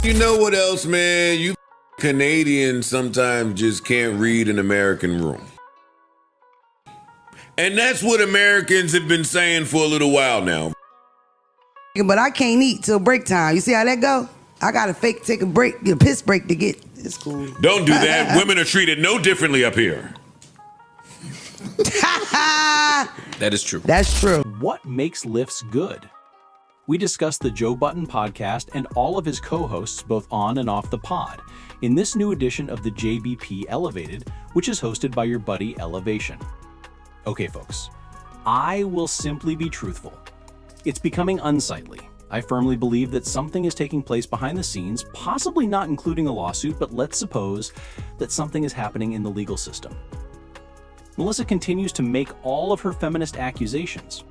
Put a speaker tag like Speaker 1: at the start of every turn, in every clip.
Speaker 1: You know what else, man? You Canadians sometimes just can't read an American room. And that's what Americans have been saying for a little while now.
Speaker 2: But I can't eat till break time. You see how that go? I gotta take a break, get a piss break to get. It's cool.
Speaker 1: Don't do that. Women are treated no differently up here.
Speaker 3: That is true.
Speaker 2: That's true.
Speaker 4: What makes lifts good? We discuss the Joe Budden podcast and all of his co-hosts both on and off the pod in this new edition of the JBP Elevated, which is hosted by your buddy Elevation. Okay, folks, I will simply be truthful. It's becoming unsightly. I firmly believe that something is taking place behind the scenes, possibly not including a lawsuit, but let's suppose that something is happening in the legal system. Melyssa continues to make all of her feminist accusations,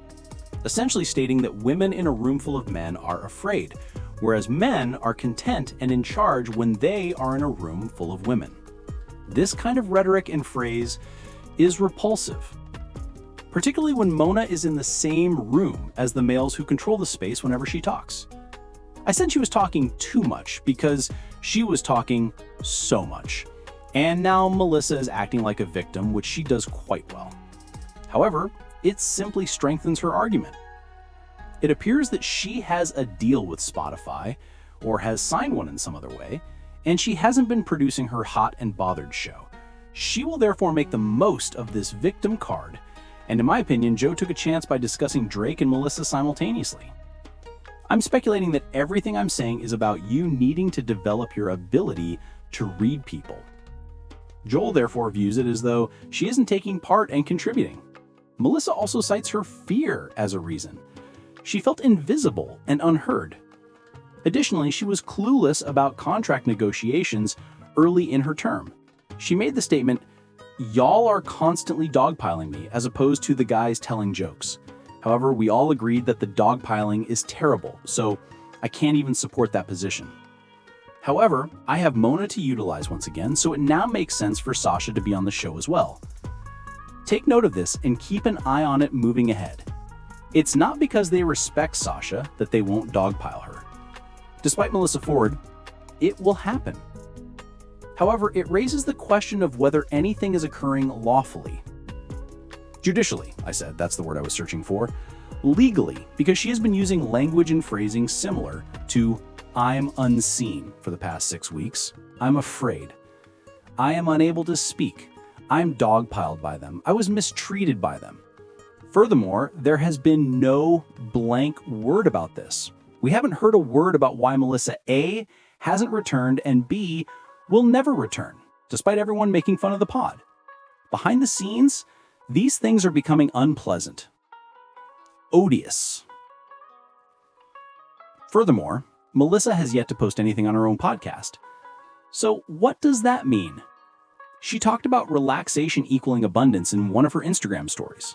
Speaker 4: essentially stating that women in a room full of men are afraid, whereas men are content and in charge when they are in a room full of women. This kind of rhetoric and phrase is repulsive, particularly when Mona is in the same room as the males who control the space whenever she talks. I said she was talking too much because she was talking so much. And now Melyssa is acting like a victim, which she does quite well. However, it simply strengthens her argument. It appears that she has a deal with Spotify, or has signed one in some other way, and she hasn't been producing her Hot and Bothered show. She will therefore make the most of this victim card, and in my opinion, Joe took a chance by discussing Drake and Melyssa simultaneously. I'm speculating that everything I'm saying is about you needing to develop your ability to read people. Joel therefore views it as though she isn't taking part and contributing. Melyssa also cites her fear as a reason. She felt invisible and unheard. Additionally, she was clueless about contract negotiations early in her term. She made the statement, "Y'all are constantly dogpiling me," as opposed to the guys telling jokes. However, we all agreed that the dogpiling is terrible, so I can't even support that position. However, I have Mona to utilize once again, so it now makes sense for Sasha to be on the show as well. Take note of this and keep an eye on it moving ahead. It's not because they respect Sasha that they won't dogpile her. Despite Melyssa Ford, it will happen. However, it raises the question of whether anything is occurring lawfully. Judicially, I said, that's the word I was searching for. Legally, because she has been using language and phrasing similar to "I'm unseen" for the past 6 weeks. "I'm afraid. I am unable to speak. I'm dogpiled by them. I was mistreated by them." Furthermore, there has been no blank word about this. We haven't heard a word about why Melyssa A hasn't returned and B will never return, despite everyone making fun of the pod. Behind the scenes, these things are becoming unpleasant, odious. Furthermore, Melyssa has yet to post anything on her own podcast. So what does that mean? She talked about relaxation equaling abundance in one of her Instagram stories.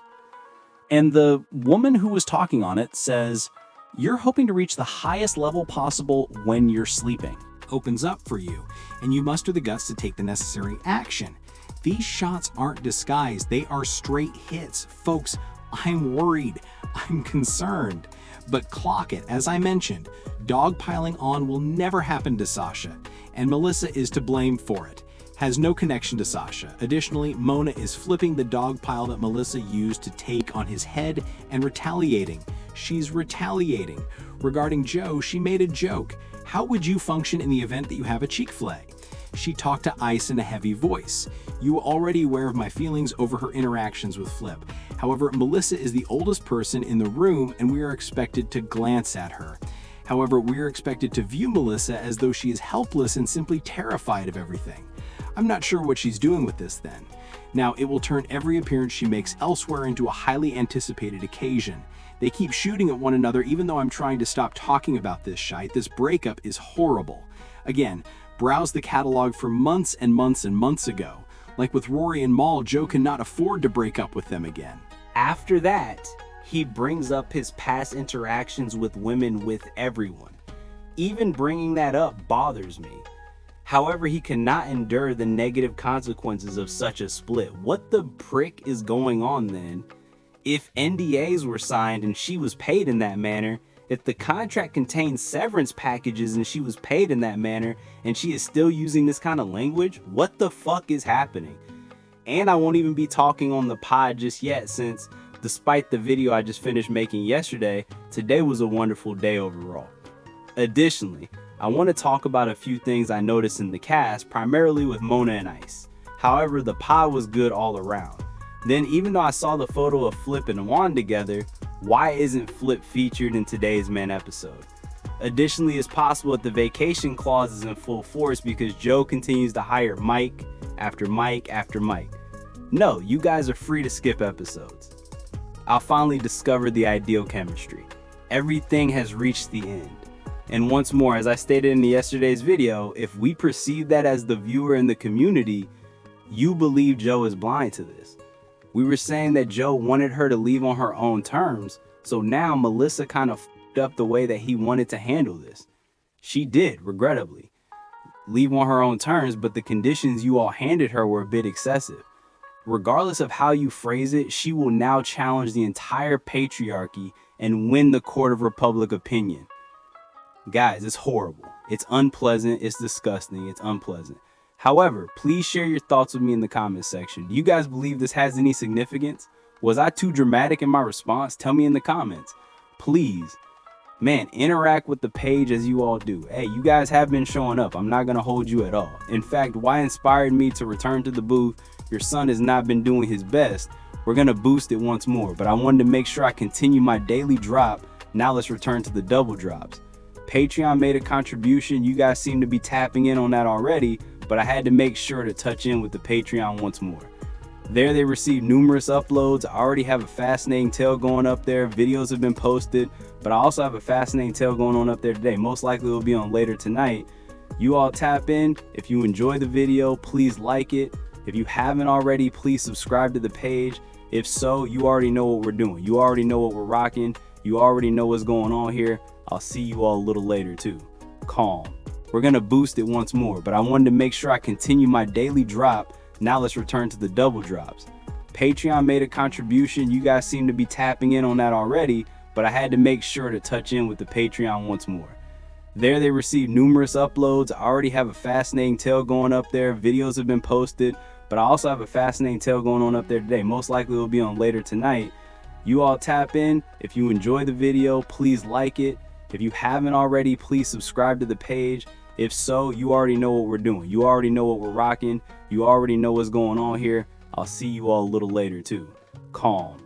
Speaker 4: And the woman who was talking on it says, "You're hoping to reach the highest level possible when you're sleeping."
Speaker 5: Opens up for you, and you muster the guts to take the necessary action. These shots aren't disguised, they are straight hits. Folks, I'm worried, I'm concerned. But clock it, as I mentioned, dogpiling on will never happen to Sasha, and Melyssa is to blame for it. Has no connection to Sasha. Additionally, Mona is flipping the dogpile that Melyssa used to take on his head and retaliating. She's retaliating. Regarding Joe, she made a joke. How would you function in the event that you have a cheek flay? She talked to Ice in a heavy voice. You were already aware of my feelings over her interactions with Flip. However, Melyssa is the oldest person in the room and we are expected to glance at her. However, we are expected to view Melyssa as though she is helpless and simply terrified of everything. I'm not sure what she's doing with this then. Now, it will turn every appearance she makes elsewhere into a highly anticipated occasion. They keep shooting at one another even though I'm trying to stop talking about this shite. This breakup is horrible. Again, browse the catalog for months and months and months ago. Like with Rory and Mal, Joe cannot afford to break up with them again.
Speaker 3: After that, he brings up his past interactions with women with everyone. Even bringing that up bothers me. However, he cannot endure the negative consequences of such a split. What the prick is going on then? If NDAs were signed and she was paid in that manner, If the contract contained severance packages and she was paid in that manner and she is still using this kind of language, what the fuck is happening? And I won't even be talking on the pod just yet, since despite the video I just finished making yesterday, today was a wonderful day overall. Additionally, I want to talk about a few things I noticed in the cast, primarily with Mona and Ice. However, the pod was good all around. Then, even though I saw the photo of Flip and Juan together, why isn't Flip featured in today's main episode? Additionally, it's possible that the vacation clause is in full force because Joe continues to hire Mike after Mike after Mike. No, you guys are free to skip episodes. I'll finally discover the ideal chemistry. Everything has reached the end. And once more, as I stated in yesterday's video, if we perceive that as the viewer in the community, you believe Joe is blind to this. We were saying that Joe wanted her to leave on her own terms, so now Melyssa kind of f***ed up the way that he wanted to handle this. She did, regrettably, leave on her own terms, but the conditions you all handed her were a bit excessive. Regardless of how you phrase it, she will now challenge the entire patriarchy and win the court of public opinion. Guys, it's horrible. It's unpleasant. It's disgusting. It's unpleasant. However, please share your thoughts with me in the comments section. Do you guys believe this has any significance? Was I too dramatic in my response? Tell me in the comments. Please, man, interact with the page as you all do. Hey, you guys have been showing up. I'm not going to hold you at all. In fact, why inspired me to return to the booth? Your son has not been doing his best. We're going to boost it once more, but I wanted to make sure I continue my daily drop. Now let's return to the double drops. Patreon made a contribution. You guys seem to be tapping in on that already, but I had to make sure to touch in with the Patreon once more. There they received numerous uploads. I already have a fascinating tale going up there. Videos have been posted, but I also have a fascinating tale going on up there today. Most likely it will be on later tonight. You all tap in. If you enjoy the video, please like it. If you haven't already, please subscribe to the page. If so, you already know what we're doing. You already know what we're rocking. You already know what's going on here. I'll see you all a little later too. Calm. We're going to boost it once more, but I wanted to make sure I continue my daily drop. Now let's return to the double drops. Patreon made a contribution. You guys seem to be tapping in on that already, but I had to make sure to touch in with the Patreon once more. There they received numerous uploads. I already have a fascinating tale going up there. Videos have been posted, but I also have a fascinating tale going on up there today. Most likely it will be on later tonight. You all tap in. If you enjoy the video, please like it. If you haven't already, please subscribe to the page. If so, you already know what we're doing. You already know what we're rocking. You already know what's going on here. I'll see you all a little later too. Calm.